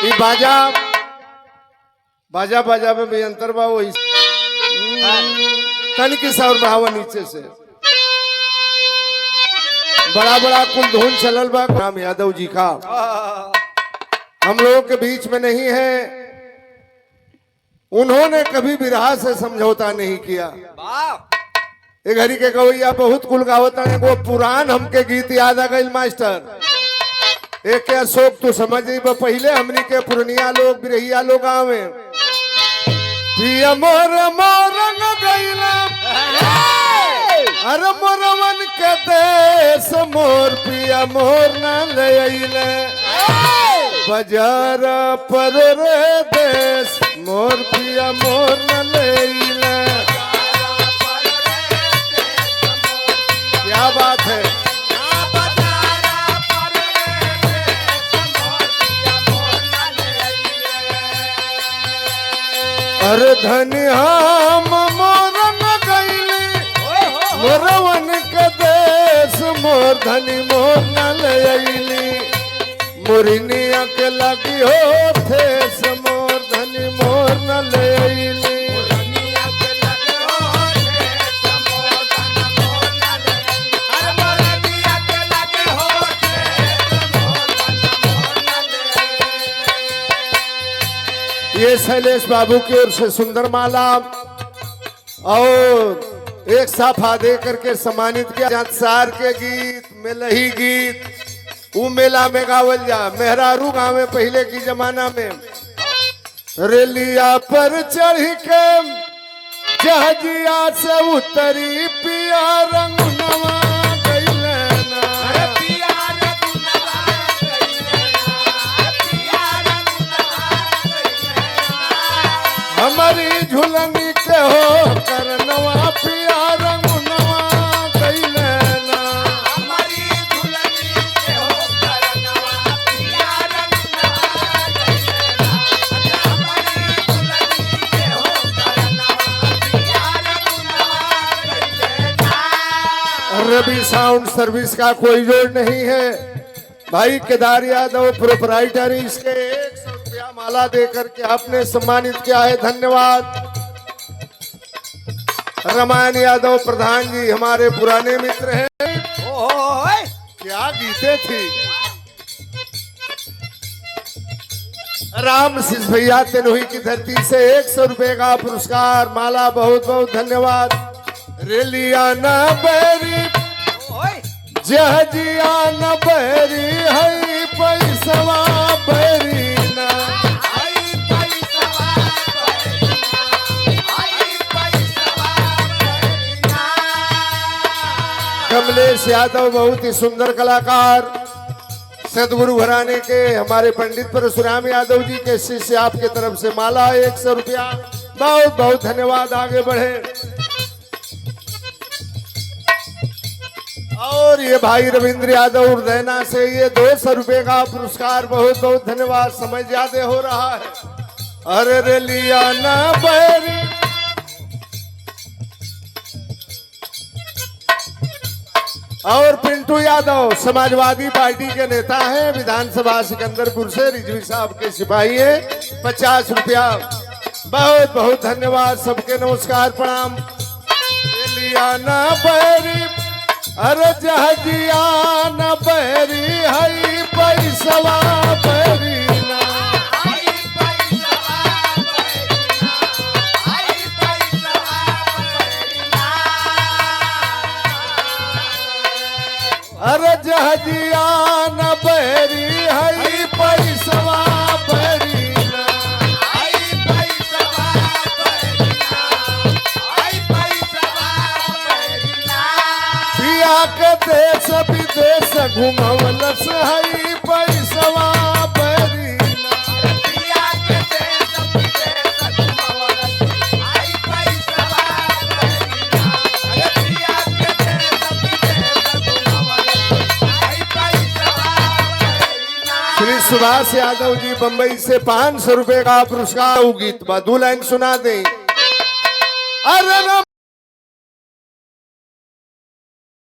ये बाजा बाजा बाजा में भी अंतर बा वही तनिक सा और बढ़ावा नीचे से बड़ा बड़ा कुल धुन चलल बा। राम यादव जी का हम लोगों के बीच में नहीं है। उन्होंने कभी विरहा से समझौता नहीं किया। एक घड़ी के गवैया बहुत कुल गावता है। वो पुरान हमके गीत याद आ गई मास्टर। एक अशोक तू समझ पहले हमनी के पुरनिया लोग बिरहिया लोग आवे पिया मोर मोरंग गईला अरे मोरवन के देश मोर पिया मोर न ले अइले बाजार पर रे देश मोर पिया मोर न ले अइले। क्या बात है। अरे धनी हम मोरन गईली मोरवन के देश मोर धनी मोर न ले अइली मोरिनिया के लगी हो ठेस मोर धनी मोर न ले अइली। ये शैलेश बाबू की ओर से सुंदर माला और एक साफा दे करके सम्मानित किया। सार के गीत मेलही गीत उ मेला में गावल जा मेहरारू गावे पहले की जमाना में रेलिया पर चढ़ के जहाजिया से उतरी पिया रंग नवा हमारी झुलनी के हो करनवा पिया रंग नवा गइले ना हमारी झुलनी के हो करनवा पिया रंग नवा गइले ना हमारी झुलनी के हो करनवा पिया रंग नवा गइले ना। रवि साउंड सर्विस का कोई जोड़ नहीं है। भाई केदार यादव प्रोपराइटर इसके 100 रुपया माला देकर के आपने सम्मानित किया है। धन्यवाद। रमान यादव प्रधान जी हमारे पुराने मित्र हैं। क्या गीते थी। राम सिंह भैया तेनोही की धरती से 100 रुपए का पुरस्कार माला बहुत बहुत धन्यवाद। रेलिया न बैरी जहजिया न बैरी है पैसवा बैरी ना कमलेश यादव बहुत ही सुंदर कलाकार सदगुरु घराने के हमारे पंडित परशुराम यादव जी के शिष्य आपके तरफ से माला 100 रुपया बहुत बहुत धन्यवाद। आगे बढ़े। और ये भाई रविंद्र यादव उर्दैना से ये 200 रुपए का पुरस्कार बहुत बहुत धन्यवाद। समय ज्यादा हो रहा है। अरे रेलिया ना बैरी और पिंटू यादव समाजवादी पार्टी के नेता हैं विधानसभा सिकंदरपुर से रिजवी साहब के सिपाही हैं 50 रुपया बहुत बहुत धन्यवाद। सबके नमस्कार प्रणाम। रेलिया ना बैरी अरे जहाजिया न बैरी हई पैसवा बैरी ना अरे जहाजिया न बैरी हई पैसवा बैरी ना पिया के देश विदेश घुमवलस हई पैसवा बैरी ना पिया के देश विदेश घुमवलस हई पैसवा बैरी ना अरे पिया के देश विदेश घुमवलस हई पैसवा बैरी ना। श्री सुभाष यादव जी बंबई से 500 रुपए का पुरस्कार। गीत बा 2 लाइन सुना दें। अरे